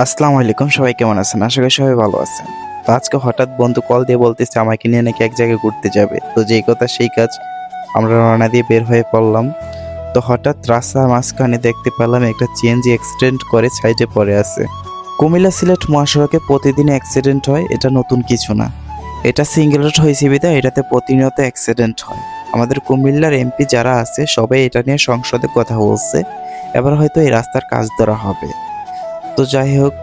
আসসালামু আলাইকুম, সবাই কেমন আছেন? আশা করি সবাই ভালো আছেন। তো আজকে হঠাৎ বন্ধু কল দিয়ে বলতেছে আমাকে নিয়ে নাকি এক জায়গায় ঘুরতে যাবে। তো যেই কথা সেই কাজ, আমরা রওনা দিয়ে বের হয়ে পড়লাম। তো হঠাৎ রাস্তার মাঝখানে দেখতে পেলাম একটা সিএনজি অ্যাক্সিডেন্ট করে সাইডে পড়ে আছে। কুমিল্লা সিলেট মহাসড়কে প্রতিদিন অ্যাক্সিডেন্ট হয়, এটা নতুন কিছু না। এটা সিঙ্গেল রোড হয়েছে বিধায় এটাতে প্রতিনিয়ত অ্যাক্সিডেন্ট হয়। আমাদের কুমিল্লার এমপি যারা আছে সবাই এটা নিয়ে সংসদে কথা বলছে, এবার হয়তো এই রাস্তার কাজ ধরা হবে। তো যাই হোক,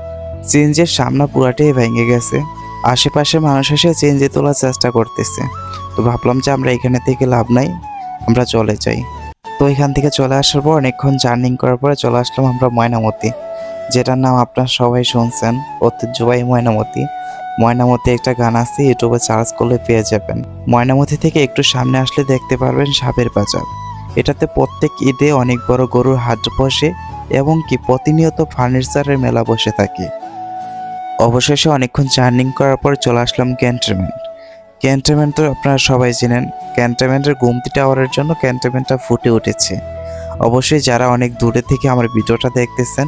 সিএনজির সামনে পুরাটাই ভেঙে গেছে। আশেপাশে মানুষ এসে সিএনজি তোলার চেষ্টা করতেছে। তো ভাবলাম যে আমরা এখানে থেকে লাভ নাই, আমরা চলে যাই। তো এখান থেকে চলে আসার পর অনেকক্ষণ জার্নিং করার পরে চলে আসলাম আমরা ময়নামতি, যেটার নাম আপনারা সবাই শুনছেন, ঐতিহ্যবাহী ময়নামতি। ময়নামতি একটা গান আছে, ইউটিউবে সার্চ করলে পেয়ে যাবেন। ময়নামতি থেকে একটু সামনে আসলে দেখতে পারবেন সাপের বাজার। এটাতে প্রত্যেক ঈদে অনেক বড় গরুর হাট বসে এবং কি প্রতিনিয়ত ফার্নিচারের মেলা বসে থাকে। অবশেষে অনেকক্ষণ জার্নিং করার পর চলে আসলাম ক্যান্টনমেন্ট। ক্যান্টনমেন্ট তো আপনারা সবাই চেনেন, ক্যান্টনমেন্টের গোমতী টাওয়ারের জন্য ক্যান্টনমেন্টটা ফুটে উঠেছে। অবশ্যই যারা অনেক দূরে থেকে আমার ভিডিওটা দেখতেছেন,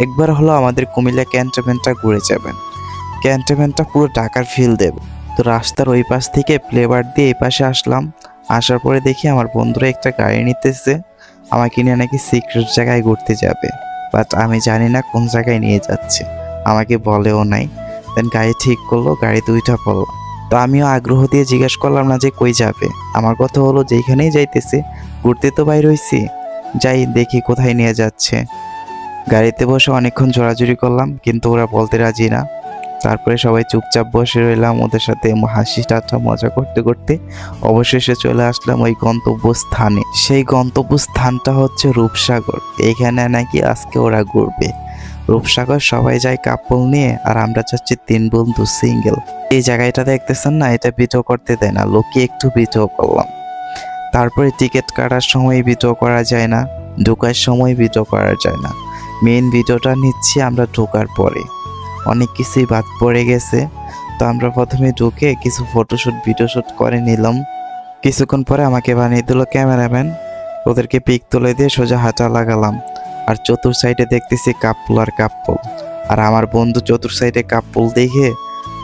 একবার হলো আমাদের কুমিল্লা ক্যান্টনমেন্টটা ঘুরে যাবেন। ক্যান্টনমেন্টটা পুরো ঢাকার ফিল দেব। তো রাস্তার ওই পাশ থেকে প্লেবার দিয়ে এই পাশে আসলাম। আসার পরে দেখি আমার বন্ধুরা একটা গাড়ি নিতেছে, আমাকে নিয়ে নাকি সিক্রেট জায়গায় ঘুরতে যাবে। বাট আমি জানি না কোন জায়গায় নিয়ে যাচ্ছে, আমাকে বলেও নাই। দেন গাড়ি ঠিক করলো, গাড়ি দুইটা পড়লো। তো আমিও আগ্রহ দিয়ে জিজ্ঞেস করলাম না যে কই যাবে। আমার কথা হলো যেখানেই যাইতেছে, ঘুরতে তো বাইর হইছি, যাই দেখি কোথায় নিয়ে যাচ্ছে। গাড়িতে বসে অনেকক্ষণ জোরাজুরি করলাম, কিন্তু ওরা বলতে রাজি না। তারপরে সবাই চুপচাপ বসে রইলাম, ওদের সাথে হাসি ঠাট্টা মজা করতে করতে অবশেষে চলে আসলাম ওই গন্তব্যস্থানে। সেই গন্তব্যস্থানটা হচ্ছে রূপসাগর। এইখানে নাকি আজকে ওরা ঘুরবে। রূপসাগর সবাই যায় কাপল নিয়ে, আর আমরা যাচ্ছি তিন বন্ধু সিঙ্গেল। এই জায়গাটা দেখতেছেন না, এটা ভিডিও করতে দেয় না, লোকে একটু ভিডিও করলাম। তারপরে টিকিট কাটার সময় ভিডিও করা যায় না, ঢোকার সময় ভিডিও করা যায় না। মেইন ভিডিওটা নিচ্ছি আমরা ঢোকার পরে, অনেক কিছুই বাদ পড়ে গেছে। তো আমরা প্রথমে ঢুকে কিছু ফটোশ্যুট ভিডিওশ্যুট করে নিলাম। কিছুক্ষণ পরে আমাকে বানিয়ে দিল ক্যামেরাম্যান, ওদেরকে পিক তুলে দিয়ে সোজা হাঁটা লাগালাম। আর চতুর সাইডে দেখতেছি কাপ্পল আর কাপ্পল। আর আমার বন্ধু চতুর সাইডে কাপ্পল দেখে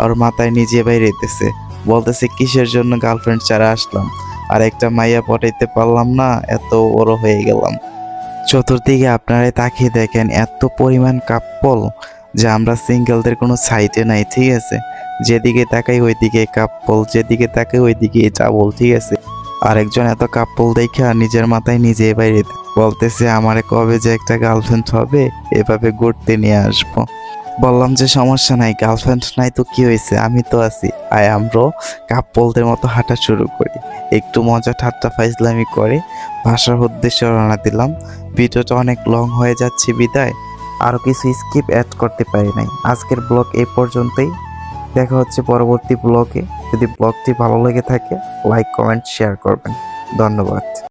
আর মাথায় নিজে বাইরেতেছে, বলতেছে কিসের জন্য গার্লফ্রেন্ড ছাড়া আসলাম, আর একটা মাইয়া পটাইতে পারলাম না, এত বড় হয়ে গেলাম। চতুর্দিকে আপনারাই তাকিয়ে দেখেন, এত পরিমাণ কাপ্পল যে আমরা সিঙ্গেলদের কোনো সাইডে নাই, ঠিক আছে। যেদিকে তাকাই ওইদিকে কাপ্পল, যেদিকে তাকাই ওইদিকে ডাবল, ঠিক আছে। আরেকজন এত কাপ্পল দেখে নিজের মাথায় নিজে বাইরে বলতেছে আমারে কবে যে একটা গার্লফ্রেন্ড হবে, এভাবে ঘুরতে নিয়ে আসবো। বললাম যে সমস্যা নাই, গার্লফ্রেন্ড নাই তো কি হয়েছে, আমি তো আছি, আয় আমরা কাপ্পলদের মতো হাঁটা শুরু করি। একটু মজা ঠাট্টা ফাইজলামি করে বাসার উদ্দেশ্যে রওনা দিলাম। ভিডিওটা অনেক লং হয়ে যাচ্ছে বিদায় আরও কিছু স্কিপ অ্যাড করতে পারি নাই। আজকের ব্লগ এই পর্যন্তই, দেখা হচ্ছে পরবর্তী ব্লগে। যদি ব্লগটি ভালো লেগে থাকে লাইক কমেন্ট শেয়ার করবেন। ধন্যবাদ।